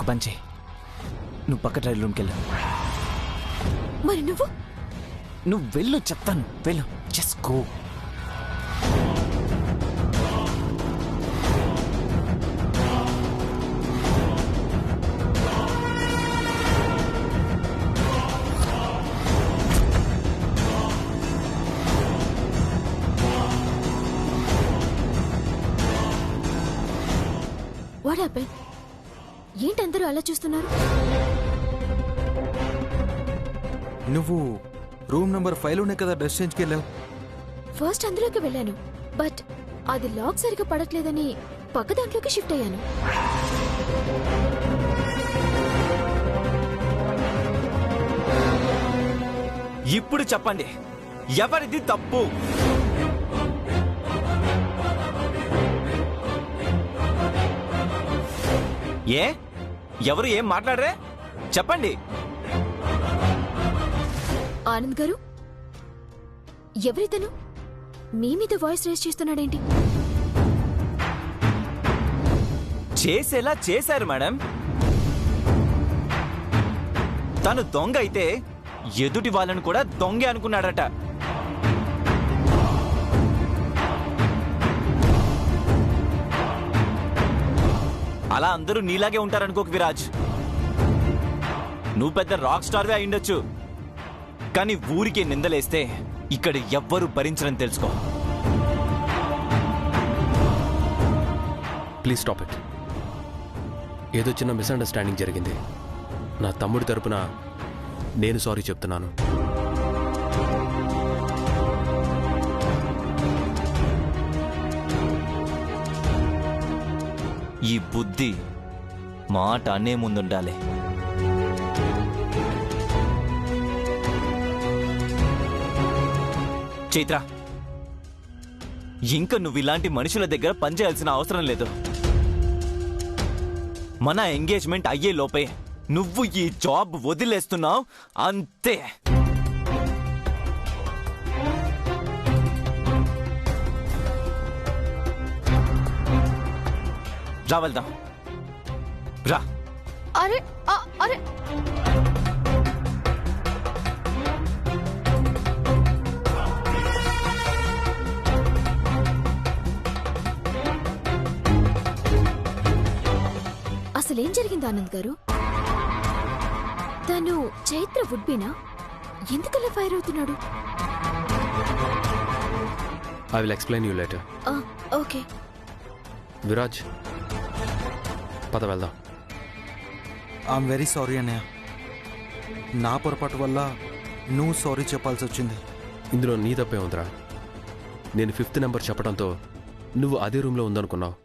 ఒక పని చేయి, నువ్వు పక్క డ్రైవ్ రూమ్కి వెళ్ళు. మరి నువ్వు వెళ్ళు, చెప్తాను, వెళ్ళు, జస్ట్ గో. What happen? ఏంటి అందరూ అలా చూస్తున్నారు? నువ్వు రూమ్ నెంబర్ 5లోనే కదా డ్రెస్ చేంజ్కి వెళ్ళావు. ఫస్ట్ అందులోకి వెళ్ళాను, బట్ అది లాక్ సరిగా పడట్లేదని పక్క దాంట్లోకి షిఫ్ట్ అయ్యాను. ఇప్పుడు చెప్పండి, ఎవరిది తప్పు? ఎవరు ఏం మాట్లాడరే? చెప్పండి. ఆనంద్ గారు, ఎవరితను మీ మీద వాయిస్ రేస్ చేస్తున్నాడేంటి? చేసేలా చేశారు మేడం. తను దొంగ అయితే ఎదుటి వాళ్ళను కూడా దొంగే అనుకున్నాడట. అలా అందరూ నీలాగే ఉంటారనుకోకు విరాజ్. నువ్వు పెద్ద రాక్ స్టార్వే అయిండొచ్చు, కానీ ఊరికే నిందలేస్తే ఇక్కడ ఎవ్వరూ భరించరని తెలుసుకో. Please stop it. ఏదో చిన్న మిస్అండర్స్టాండింగ్ జరిగింది. నా తమ్ముడి తరపున నేను సారీ చెప్తున్నాను. ఈ బుద్ధి మాట అనే ముందుండాలి. చైత్ర, ఇంకా నువ్వు ఇలాంటి మనుషుల దగ్గర పనిచేయాల్సిన అవసరం లేదు. మన ఎంగేజ్మెంట్ అయ్యే లోపే నువ్వు ఈ జాబ్ వదిలేస్తున్నావు, అంతే. రా వెళ్దాం, రా. అరే అరే, అసలేం జరిగింది ఆనంద్ గారు? తను చైత్ర వుడ్బీనా? ఎందుకలా ఫైర్ అవుతున్నాడు? I will explain you later. Okay Viraj, పద వెళ్దాం. ఐఎమ్ వెరీ సారీ అన్నయ్య. నా పొరపాటు వల్ల నువ్వు సారీ చెప్పాల్సి వచ్చింది. ఇందులో నీ తప్పే ఉందిరా. నేను 5th నెంబర్ చెప్పడంతో నువ్వు అదే రూమ్లో ఉందనుకున్నావు.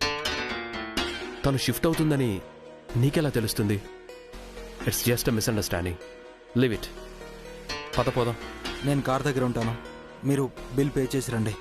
తను షిఫ్ట్ అవుతుందని నీకెలా తెలుస్తుంది? It's just a misunderstanding. Live it. పద పోదాం. నేను కార్ దగ్గర ఉంటాను, మీరు బిల్ పే చేసి రండి.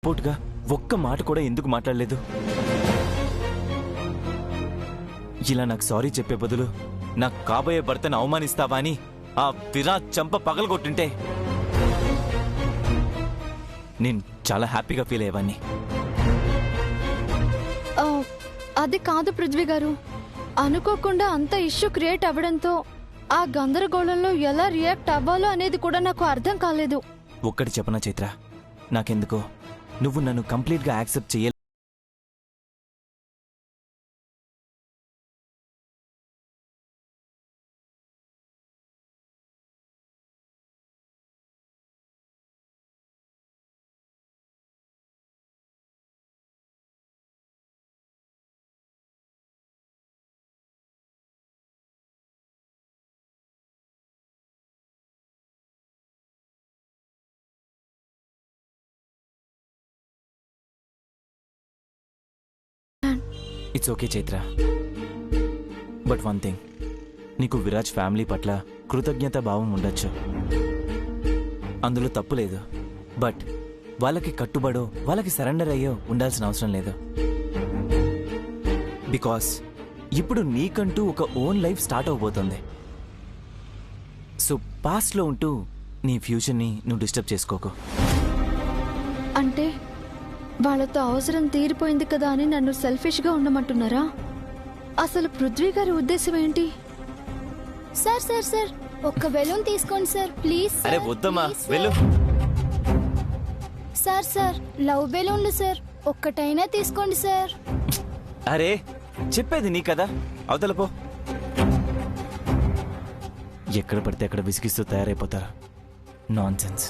పోటుగా ఒక్క మాట కూడా ఎందుకు మాట్లాడలేదు? ఇలా నాకు సారీ చెప్పే బదులు నాకు కాబోయే భర్తను అవమానిస్తావా అని ఆ విరాట్ చంప పగలగొట్టుంటే నేను చాలా హ్యాపీగా ఫీల్ అయ్యేవాన్ని. అది కాదు పృథ్వీ గారు, అనుకోకుండా అంత ఇష్యూ క్రియేట్ అవ్వడంతో ఆ గందరగోళంలో ఎలా రియాక్ట్ అవ్వాలో అనేది కూడా నాకు అర్థం కాలేదు. ఒక్కటి చెప్పనా చైత్ర, నాకెందుకో నువ్వు నన్ను కంప్లీట్గా యాక్సెప్ట్ చేయాలి. It's okay Chaitra. But one thing, నీకు విరాజ్ ఫ్యామిలీ పట్ల కృతజ్ఞత భావం ఉండొచ్చు, అందులో తప్పు లేదు. బట్ వాళ్ళకి కట్టుబడో వాళ్ళకి సరెండర్ అయ్యో ఉండాల్సిన అవసరం లేదు. బికాస్ ఇప్పుడు నీకంటూ ఒక ఓన్ లైఫ్ స్టార్ట్ అవబోతుంది. సో పాస్ట్లో ఉంటూ నీ ఫ్యూచర్ని నువ్వు డిస్టర్బ్ చేసుకోకు. అంటే వాళ్ళతో అవసరం తీరిపోయింది కదా అని నన్ను సెల్ఫిష్గా ఉండమంటున్నారా? అసలు పృథ్వీ గారి ఉద్దేశం ఏంటి? సార్ సార్ సార్ ఒక్క బెలూన్ తీసుకోండి సార్ ప్లీజ్. అరే వద్దమ్మా, వెళ్ళు. సార్ సార్ లవ్ బెలూన్లు సార్, ఒక్కటైనా తీసుకోండి సార్. అరే చెప్పేది నీ కదా, అవతల పో. ఎక్కడ పడితే అక్కడ విసిగిస్తూ తయారైపోతారా? Non sense.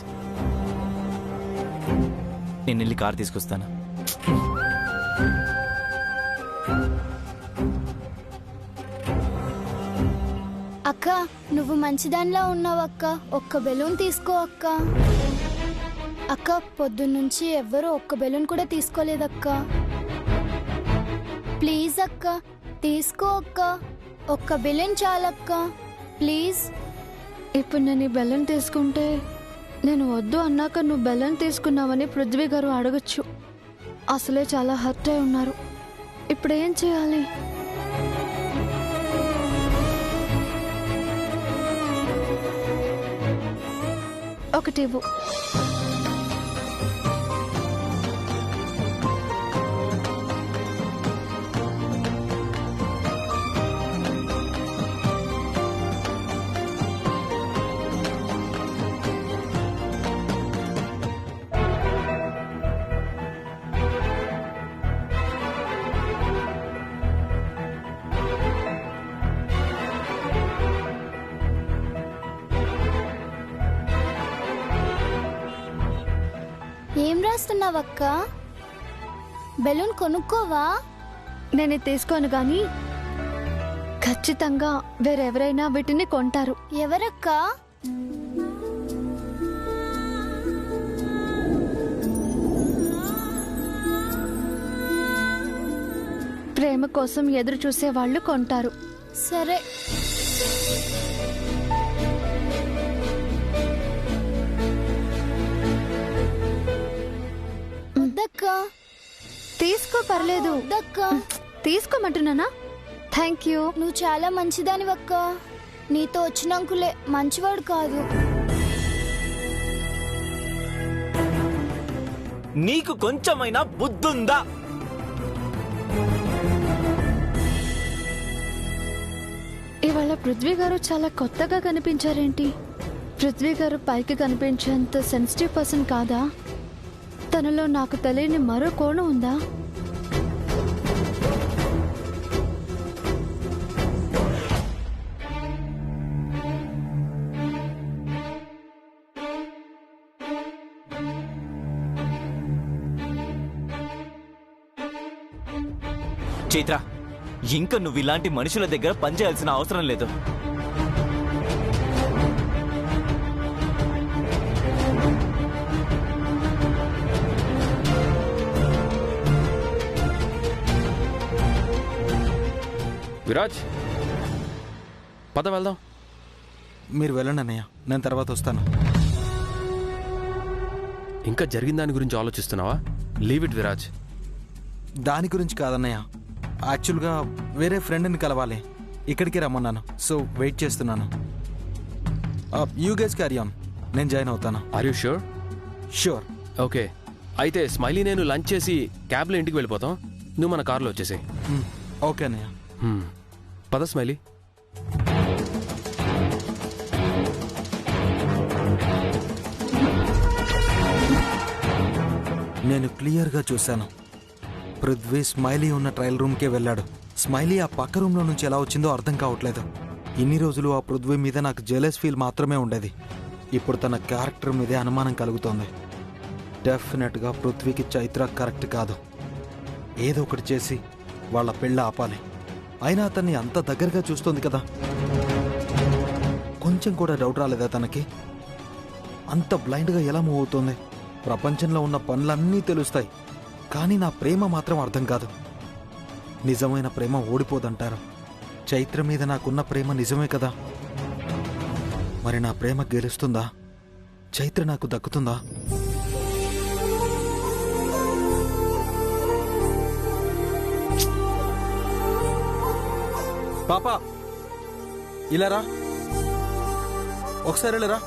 నేను వెళ్ళి కార్ తీసుకొస్తాను. అక్క నువ్వు మంచిదానిలా ఉన్నావు అక్క, ఒక్క బెలూన్ తీసుకో అక్క. అక్క పొద్దున్నుంచి ఎవ్వరూ ఒక్క బెలూన్ కూడా తీసుకోలేదక్క. ప్లీజ్ అక్క తీసుకో అక్క, ఒక్క బెలూన్ చాలక్క ప్లీజ్. ఇప్పుడు నేను ఈ బెల్లం తీసుకుంటే నేను వద్దు అన్నాక నువ్వు బెల్లం తీసుకున్నావని పృథ్వీ గారు అడగచ్చు. అసలే చాలా హర్ట్ అయి ఉన్నారు. ఇప్పుడు ఏం చేయాలి? ఒకటి ఇవ్వు. ఏం రాస్తున్నావక్క? బెలూన్ కొనుక్కోవా? నేను ఇది తీసుకోను గాని ఖచ్చితంగా వేరెవరైనా వీటిని కొంటారు. ఎవరక్క? ప్రేమ కోసం ఎదురు చూసే వాళ్ళు కొంటారు. సరే వద్దక్క. తీసుకో, పర్లేదు. వద్దక్క. తీసుకోమంటున్నానా? Thank you. నువ్వు చాలా మంచిదానివక్క. నీతో వచ్చిన అంకులే మంచివాడు కాదు. నీకు కొంచెమైనా బుద్ధుందా? ఇవాళ పృథ్వీ గారు చాలా కొత్తగా కనిపించారేంటి? పృథ్వీ గారు పైకి కనిపించేంత సెన్సిటివ్ పర్సన్ కాదా? తనలో నాకు తెలియని మరో కోణం ఉందా? చైత్ర, ఇంకా నువ్వు ఇలాంటి మనుషుల దగ్గర పనిచేయాల్సిన అవసరం లేదు. విరాజ్, పద వెళ్దాం. మీరు వెళ్ళండి అన్నయ్య, నేను తర్వాత వస్తాను. ఇంకా జరిగిన దాని గురించి ఆలోచిస్తున్నావా? Leave it Viraj. దాని గురించి కాదన్నయ్య, యాక్చువల్గా వేరే ఫ్రెండ్ని కలవాలి, ఇక్కడికి రమ్మన్నాను. సో వెయిట్ చేస్తున్నాను. యూ గైస్ క్యారీ ఆన్, నేను జాయిన్ అవుతాను. Are you sure? Sure. Okay, అయితే స్మైలీ నేను లంచ్ చేసి క్యాబ్లో ఇంటికి వెళ్ళిపోతాం. నువ్వు మన కార్లో వచ్చేసాయి. ఓకే అన్నయ్య. పద స్మైలీ. నేను క్లియర్గా చూశాను, పృథ్వీ స్మైలీ ఉన్న ట్రయల్ రూమ్కే వెళ్ళాడు. స్మైలీ ఆ పక్క రూమ్లో నుంచి ఎలా వచ్చిందో అర్థం కావట్లేదు. ఇన్ని రోజులు ఆ పృథ్వీ మీద నాకు జెలస్ ఫీల్ మాత్రమే ఉండేది. ఇప్పుడు తన క్యారెక్టర్ మీదే అనుమానం కలుగుతోంది. డెఫినెట్గా పృథ్వీకి చైత్ర కరెక్ట్ కాదు. ఏదో ఒకటి చేసి వాళ్ళ పెళ్ళ ఆపాలి. అయినా అతన్ని అంత దగ్గరగా చూస్తోంది కదా, కొంచెం కూడా డౌట్ రాలేదా తనకి? అంత బ్లైండ్గా ఎలా మూవ్ అవుతోంది? ప్రపంచంలో ఉన్న పనులన్నీ తెలుస్తాయి, కానీ నా ప్రేమ మాత్రం అర్థం కాదు. నిజమైన ప్రేమ ఓడిపోదంటారు. చైత్ర మీద నాకున్న ప్రేమ నిజమే కదా, మరి నా ప్రేమ గెలుస్తుందా? చైత్ర నాకు దక్కుతుందా? పాపా ఇలా రా, ఒకసారి వెళ్ళరా.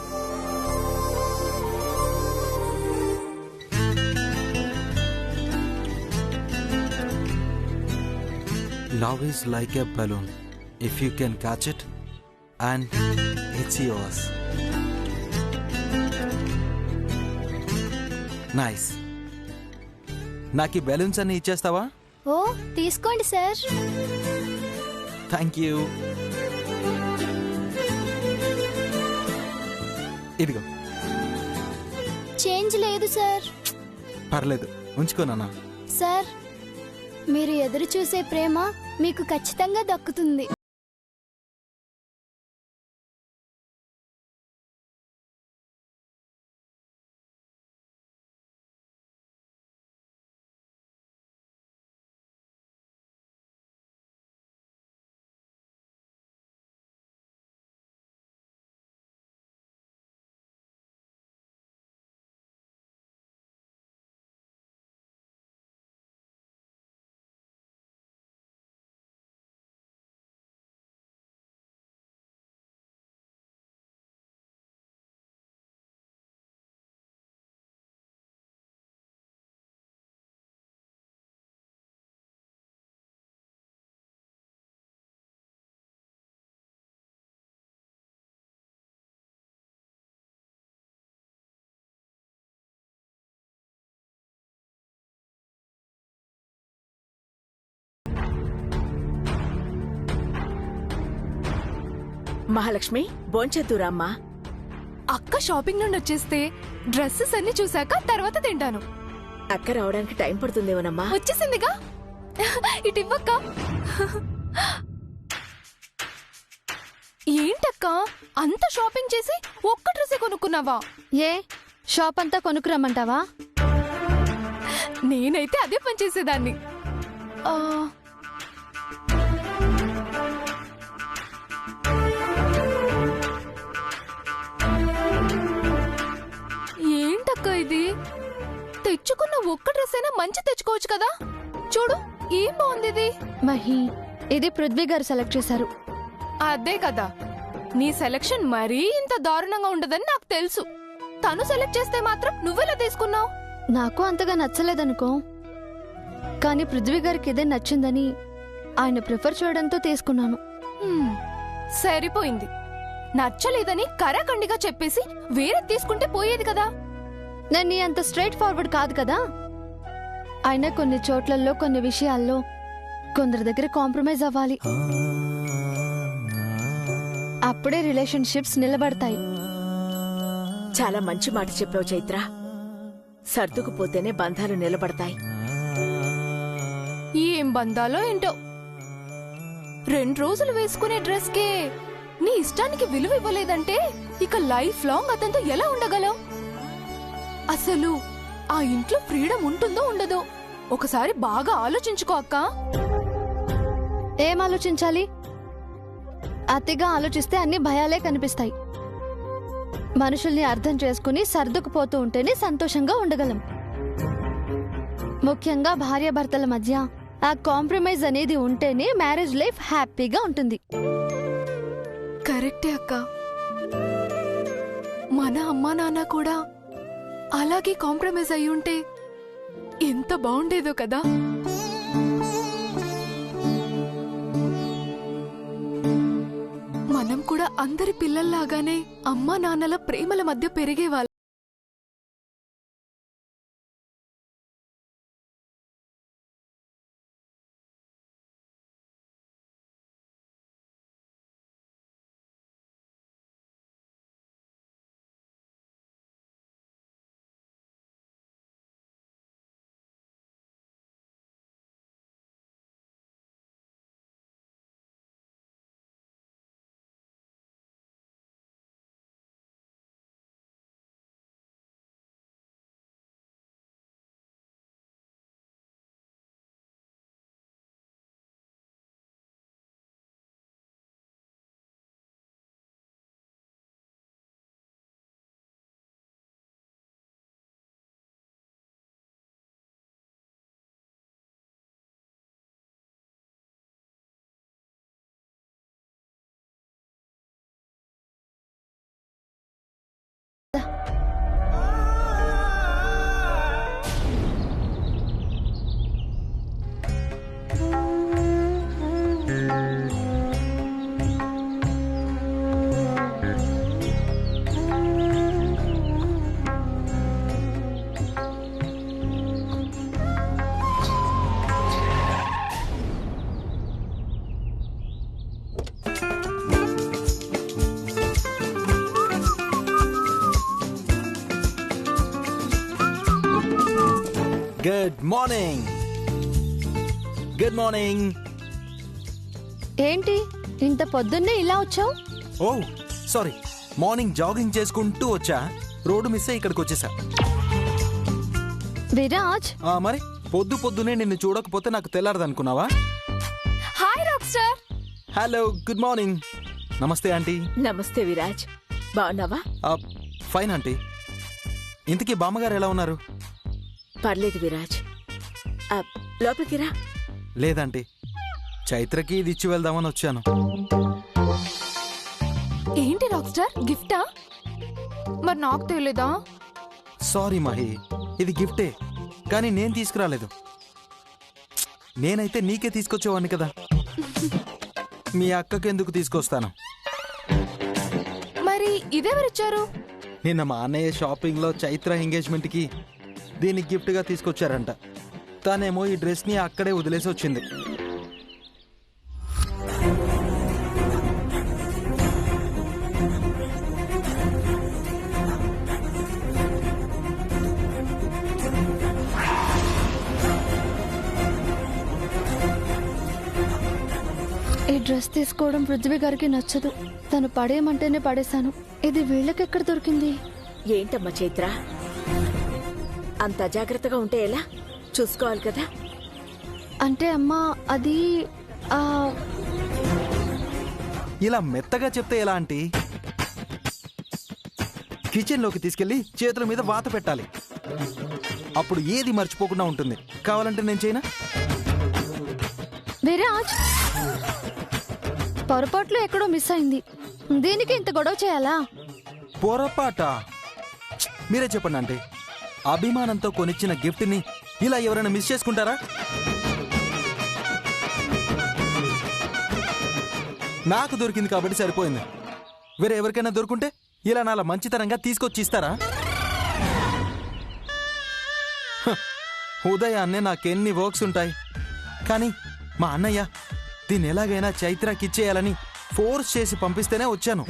Love is like a balloon. If you can catch it, and it's yours. Nice. నాకు ఈ బెలూన్స్ అన్ని ఇచ్చేస్తావా? ఓ తీసుకోండి సార్. Thank you. ఇదిగో. చేంజ్ లేదు సార్. పర్లేదు, ఉంచుకోనా? సార్, మీరు ఎదురు చూసే ప్రేమ మీకు ఖచ్చితంగా దక్కుతుంది. మహాలక్ష్మి, భోంచేద్దురామ్మా. అక్క షాపింగ్ నుండి వచ్చేస్తే డ్రెస్సెస్ అన్ని చూసాక తర్వాత తింటాను. అక్క రావడానికి టైం పడుతుందేమోనమ్మా. వచ్చేసిందిగా, ఇటు ఇవ్వక్క. ఏంటక్క అంత షాపింగ్ చేసి ఒక్క డ్రెస్ కొనుక్కున్నావా? ఏ షాప్ అంతా కొనుక్కురమ్మంటావా? నేనైతే అదే పని చేసేదాన్ని. ఏంటక్క ఇది? తెచ్చుకున్న ఒక్క డ్రెస్ అయినా మంచి తెచ్చుకోవచ్చు కదా. చూడు ఏం బాగుంది ఇది. మహి, ఇది పృథ్వీ గారు సెలెక్ట్ చేశారు. అదే కదా, నీ సెలక్షన్ మరీ ఇంత దారుణంగా ఉండదని నాకు తెలుసు. తను సెలెక్ట్ చేస్తే మాత్రం నువ్వెలా తీసుకున్నావు? నాకు అంతగా నచ్చలేదనుకో, కానీ పృథ్వీ గారికి ఇదే నచ్చిందని ఆయన ప్రిఫర్ చేయడంతో తీసుకున్నాను. సరిపోయింది. నచ్చలేదని కరాఖండిగా చెప్పేసి వేరే తీసుకుంటే పోయేది కదా. నేను నీ అంత స్ట్రైట్ ఫార్వర్డ్ కాదు కదా. అయినా కొన్ని చోట్లలో కొన్ని విషయాల్లో కొందరి దగ్గర కాంప్రమైజ్ అవ్వాలి. అప్పుడే రిలేషన్షిప్స్ నిలబడతాయి. చాలా మంచి మాట చెప్పావు చైత్ర. సర్దుకుపోతేనే బంధాలు నిలబడతాయి. ఏం బంధాలో ఏంటో. 2 రోజులు వేసుకునే డ్రెస్ కే నీ ఇష్టానికి విలువ ఇవ్వలేదంటే ఇక లైఫ్ లాంగ్ అతనితో ఎలా ఉండగలవు? అసలు ఆ ఇంట్లో ఫ్రీడమ్ ఉంటుందో ఉండదో ఒకసారి బాగా ఆలోచించుకో అక్క. ఏం ఆలోచించాలి? అతిగా ఆలోచిస్తే అన్ని భయాలే కనిపిస్తాయి. మనుషుల్ని అర్థం చేసుకుని సర్దుకుపోతూ ఉంటేనే సంతోషంగా ఉండగలం. ముఖ్యంగా భార్యాభర్తల మధ్య ఆ కాంప్రమైజ్ అనేది ఉంటేనే మ్యారేజ్ లైఫ్ హ్యాపీగా ఉంటుంది. కరెక్టే అక్క. మన అమ్మా నాన్న కూడా అలాగే కాంప్రమైజ్ అయి ఉంటే ఎంత బాగుండేదో కదా. మనం కూడా అందరి పిల్లల్లాగానే అమ్మా నాన్నల ప్రేమల మధ్య పెరిగేవాళ్ళం. Good morning. Good morning. ఏంటి ఇంత పొద్దున్నే ఇలా వచ్చావు? ఓ సారీ, మార్నింగ్ జాగింగ్ చేసుకుంటూ వచ్చా, రోడ్డు మిస్ అయ్యి ఇక్కడికి వచ్చేసా. విరాజ్, మరి పొద్దునే నిన్ను చూడకపోతే నాకు తెల్లారదనుకున్నావా? Hi rock star. Hello, good morning. నమస్తే ఆంటీ. నమస్తే విరాజ్, బాగున్నావా? Fine aunty. ఇంతకీ బామ్మగారు ఎలా ఉన్నారు? పర్లేదు విరాజ్, లోపలికి రా. లేదంటీ, చైత్రకి ఇది ఇచ్చి వెళ్దామని వచ్చాను. ఏంటి రాక్ స్టార్, గిఫ్టా? మరి నాకు తెలీదా? సారీ మహి, ఇది గిఫ్టే, కానీ నేను తీసుకురాలేదు. నేనైతే నీకే తీసుకొచ్చేవాడిని కదా. మీ అక్కకి ఎందుకు తీసుకొస్తాను? మరి ఇదెవరిచ్చారు? నిన్న మా అన్నయ్య షాపింగ్లో చైత్ర ఎంగేజ్మెంట్కి దీన్ని గిఫ్ట్గా తీసుకొచ్చారంట. తనేమో ఈ డ్రెస్ని అక్కడే వదిలేసి వచ్చింది. ఈ డ్రెస్ తీసుకోవడం పృథ్వీ గారికి నచ్చదు. తను పడేయమంటేనే పడేశాను. ఇది వీళ్ళకెక్కడ దొరికింది? ఏంటమ్మా చైత్ర, అంత అజాగ్రత్తగా ఉంటే ఎలా? చూసుకోవాలి కదా. అంటే అమ్మా, అది ఇలా మెత్తగా చెప్తే ఎలా ఆంటీ? కిచెన్లోకి తీసుకెళ్లి చేతుల మీద వాత పెట్టాలి. అప్పుడు ఏది మర్చిపోకుండా ఉంటుంది. కావాలంటే నేను చేయనా? విరాజ్, పొరపాట్లు ఎక్కడో మిస్ అయింది. దీనికి ఇంత గొడవ చేయాలా? పొరపాట? మీరే చెప్పండి ఆంటీ. అభిమానంతో కొనిచ్చిన గిఫ్ట్ని ఇలా ఎవరైనా మిస్ చేసుకుంటారా? నాకు దొరికింది కాబట్టి సరిపోయింది. వేరే ఎవరికైనా దొరుకుంటే ఇలా నాలా మంచితనంగా తీసుకొచ్చి ఇస్తారా? ఉదయాన్నే నాకెన్ని వర్క్స్ ఉంటాయి, కానీ మా అన్నయ్య దీన్ని ఎలాగైనా చైత్రకి ఇచ్చేయాలని ఫోర్స్ చేసి పంపిస్తేనే వచ్చాను.